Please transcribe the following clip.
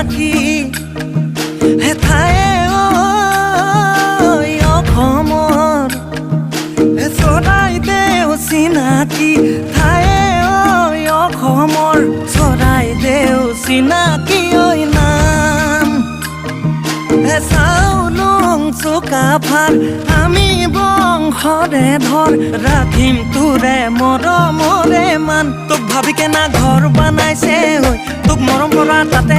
চিনাকি হেঠায়ে অসমৰ চৰাইদেউ চিনাকি ঠায়ে অসমৰ চৰাইদেউ চিনাকি নাম চাউলুং চুকাফাৰ আমি বংশৰে ধৰ ৰাখিম তোৰে মৰমৰে মান তোক ভাবি কেনা ঘৰ বনাইছে তোক মৰম কৰা তাতে